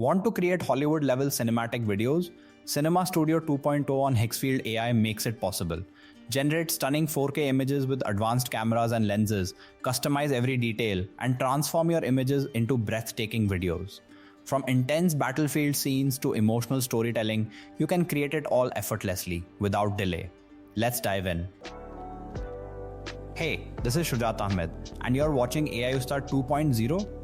Want to create Hollywood-level cinematic videos? Cinema Studio 2.0 on Higgsfield AI makes it possible. Generate stunning 4K images with advanced cameras and lenses, customize every detail, and transform your images into breathtaking videos. From intense battlefield scenes to emotional storytelling, you can create it all effortlessly, without delay. Let's dive in. Hey, this is Shujat Ahmed, and you're watching AI Ustad 2.0.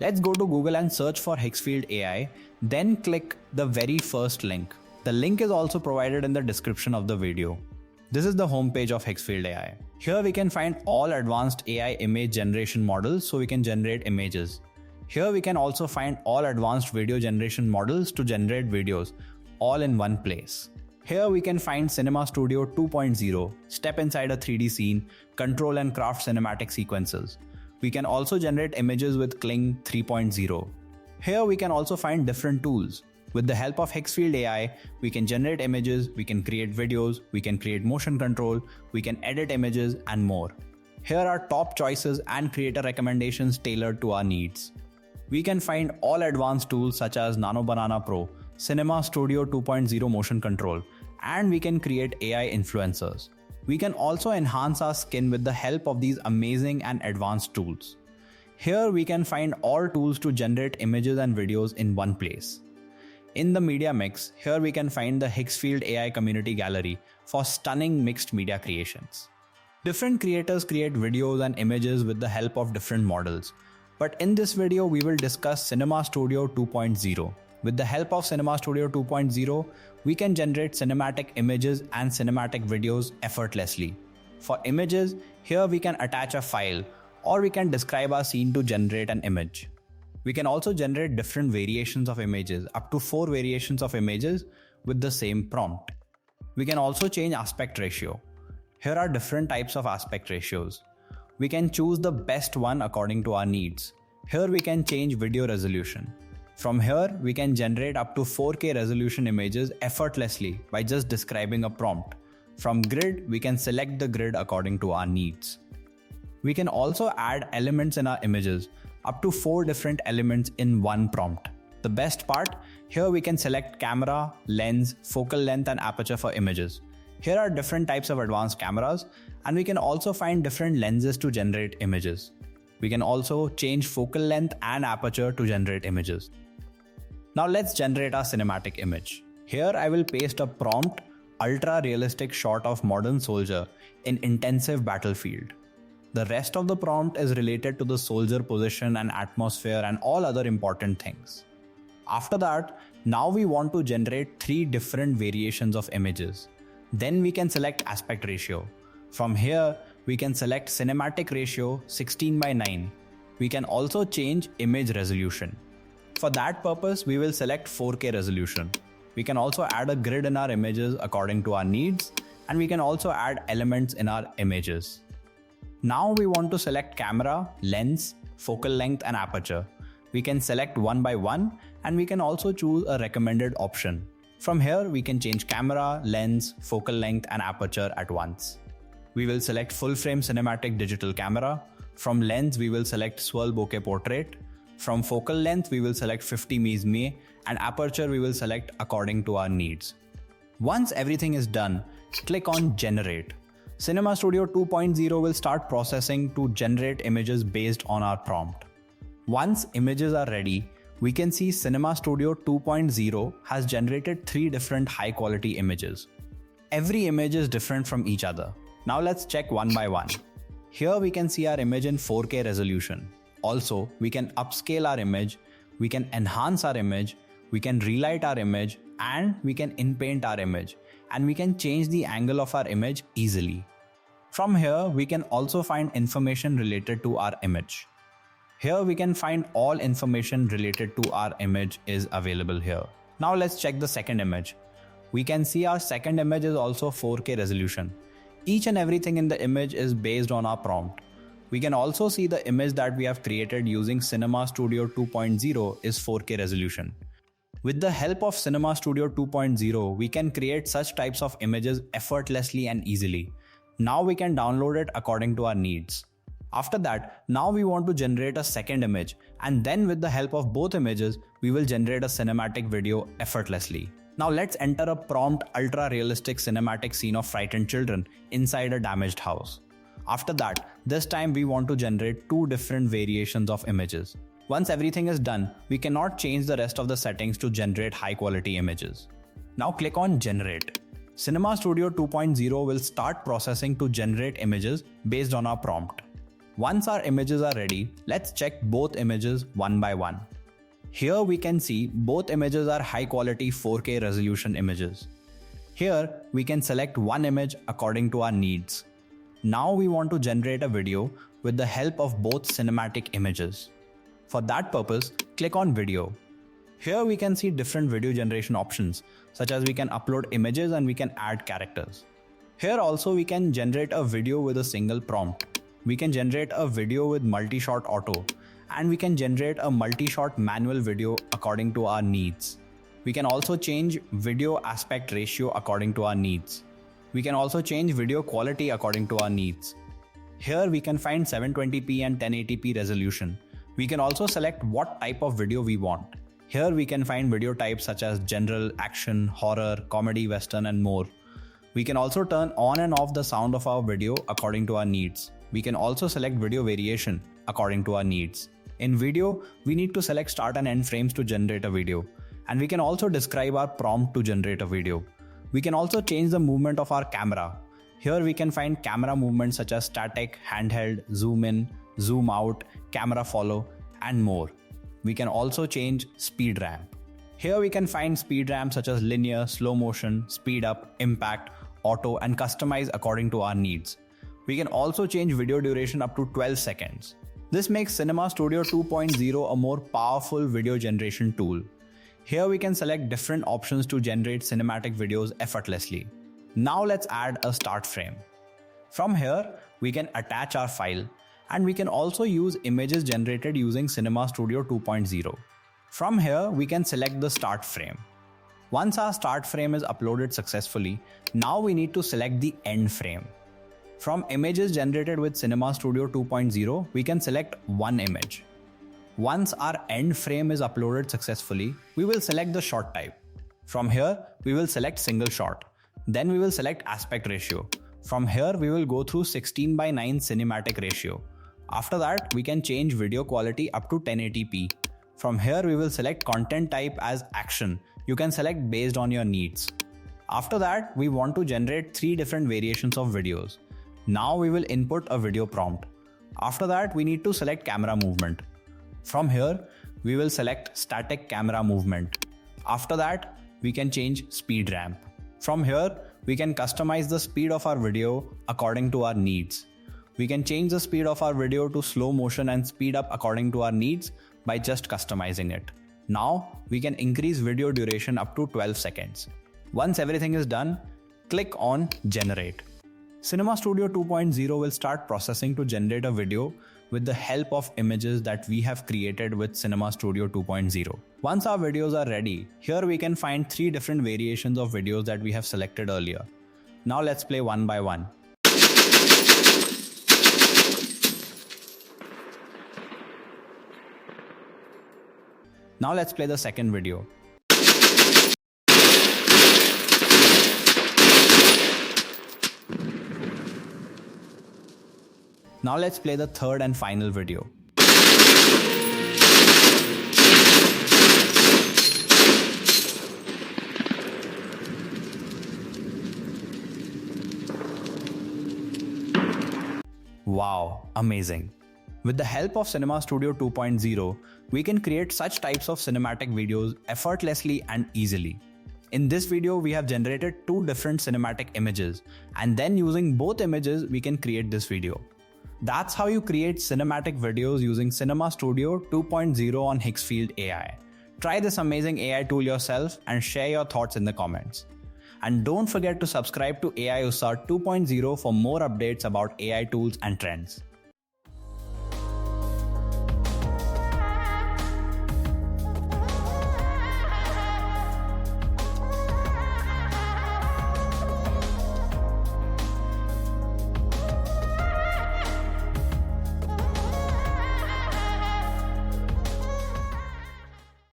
Let's go to Google and search for Higgsfield AI, then click the very first link. The link is also provided in the description of the video. This is the homepage of Higgsfield AI. Here we can find all advanced AI image generation models so we can generate images. Here we can also find all advanced video generation models to generate videos, all in one place. Here we can find Cinema Studio 2.0, step inside a 3D scene, control and craft cinematic sequences. We can also generate images with Kling 3.0. Here we can also find different tools. With the help of Higgsfield AI, we can generate images, we can create videos, we can create motion control, we can edit images, and more. Here are top choices and creator recommendations tailored to our needs. We can find all advanced tools such as Nano Banana Pro, Cinema Studio 2.0 motion control, and we can create AI influencers. We can also enhance our skin with the help of these amazing and advanced tools. Here we can find all tools to generate images and videos in one place. In the media mix, here we can find the Higgsfield AI community gallery for stunning mixed media creations. Different creators create videos and images with the help of different models. But in this video, we will discuss Cinema Studio 2.0. With the help of Cinema Studio 2.0, we can generate cinematic images and cinematic videos effortlessly. For images, here we can attach a file, or we can describe our scene to generate an image. We can also generate different variations of images, up to 4 variations of images with the same prompt. We can also change aspect ratio. Here are different types of aspect ratios. We can choose the best one according to our needs. Here we can change video resolution. From here, we can generate up to 4K resolution images effortlessly by just describing a prompt. From grid, we can select the grid according to our needs. We can also add elements in our images, up to 4 different elements in one prompt. The best part, here we can select camera, lens, focal length and aperture for images. Here are different types of advanced cameras, and we can also find different lenses to generate images. We can also change focal length and aperture to generate images. Now let's generate our cinematic image. Here I will paste a prompt, ultra realistic shot of modern soldier in intensive battlefield. The rest of the prompt is related to the soldier position and atmosphere and all other important things. After that, now we want to generate 3 different variations of images. Then we can select aspect ratio. From here, we can select cinematic ratio 16:9. We can also change image resolution. For that purpose, we will select 4K resolution. We can also add a grid in our images according to our needs, and we can also add elements in our images. Now we want to select camera, lens, focal length and aperture. We can select one by one, and we can also choose a recommended option. From here, we can change camera, lens, focal length and aperture at once. We will select full frame cinematic digital camera. From lens, we will select swirl bokeh portrait. From focal length, we will select 50 ms, and aperture we will select according to our needs. Once everything is done, click on Generate. Cinema Studio 2.0 will start processing to generate images based on our prompt. Once images are ready, we can see Cinema Studio 2.0 has generated 3 different high quality images. Every image is different from each other. Now let's check one by one. Here we can see our image in 4K resolution. Also, we can upscale our image, we can enhance our image, we can relight our image, and we can inpaint our image, and we can change the angle of our image easily. From here, we can also find information related to our image. Here we can find all information related to our image is available here. Now let's check the second image. We can see our second image is also 4K resolution. Each and everything in the image is based on our prompt. We can also see the image that we have created using Cinema Studio 2.0 is 4K resolution. With the help of Cinema Studio 2.0, we can create such types of images effortlessly and easily. Now we can download it according to our needs. After that, now we want to generate a second image, and then with the help of both images, we will generate a cinematic video effortlessly. Now let's enter a prompt ultra-realistic cinematic scene of frightened children inside a damaged house. After that, this time we want to generate two different variations of images. Once everything is done, we cannot change the rest of the settings to generate high-quality images. Now click on Generate. Cinema Studio 2.0 will start processing to generate images based on our prompt. Once our images are ready, let's check both images one by one. Here we can see both images are high-quality 4K resolution images. Here we can select one image according to our needs. Now we want to generate a video with the help of both cinematic images. For that purpose, click on Video. Here we can see different video generation options, such as we can upload images and we can add characters. Here also we can generate a video with a single prompt. We can generate a video with multi-shot auto, and we can generate a multi-shot manual video according to our needs. We can also change video aspect ratio according to our needs. We can also change video quality according to our needs. Here we can find 720p and 1080p resolution. We can also select what type of video we want. Here we can find video types such as general, action, horror, comedy, western and more. We can also turn on and off the sound of our video according to our needs. We can also select video variation according to our needs. In video, we need to select start and end frames to generate a video. And we can also describe our prompt to generate a video. We can also change the movement of our camera. Here we can find camera movements such as static, handheld, zoom in, zoom out, camera follow, and more. We can also change speed ramp. Here we can find speed ramps such as linear, slow motion, speed up, impact, auto, and customize according to our needs. We can also change video duration up to 12 seconds. This makes Cinema Studio 2.0 a more powerful video generation tool. Here we can select different options to generate cinematic videos effortlessly. Now let's add a start frame. From here, we can attach our file, and we can also use images generated using Cinema Studio 2.0. From here, we can select the start frame. Once our start frame is uploaded successfully, now we need to select the end frame. From images generated with Cinema Studio 2.0, we can select one image. Once our end frame is uploaded successfully, we will select the shot type. From here, we will select single shot. Then we will select aspect ratio. From here, we will go through 16:9 cinematic ratio. After that, we can change video quality up to 1080p. From here, we will select content type as action. You can select based on your needs. After that, we want to generate 3 different variations of videos. Now we will input a video prompt. After that, we need to select camera movement. From here, we will select static camera movement. After that, we can change speed ramp. From here, we can customize the speed of our video according to our needs. We can change the speed of our video to slow motion and speed up according to our needs by just customizing it. Now, we can increase video duration up to 12 seconds. Once everything is done, click on Generate. Cinema Studio 2.0 will start processing to generate a video with the help of images that we have created with Cinema Studio 2.0. Once our videos are ready, here we can find 3 different variations of videos that we have selected earlier. Now let's play one by one. Now let's play the second video. Now let's play the third and final video. Wow, amazing. With the help of Cinema Studio 2.0, we can create such types of cinematic videos effortlessly and easily. In this video, we have generated 2 different cinematic images, and then using both images, we can create this video. That's how you create cinematic videos using Cinema Studio 2.0 on Higgsfield AI. Try this amazing AI tool yourself and share your thoughts in the comments. And don't forget to subscribe to AI USA 2.0 for more updates about AI tools and trends.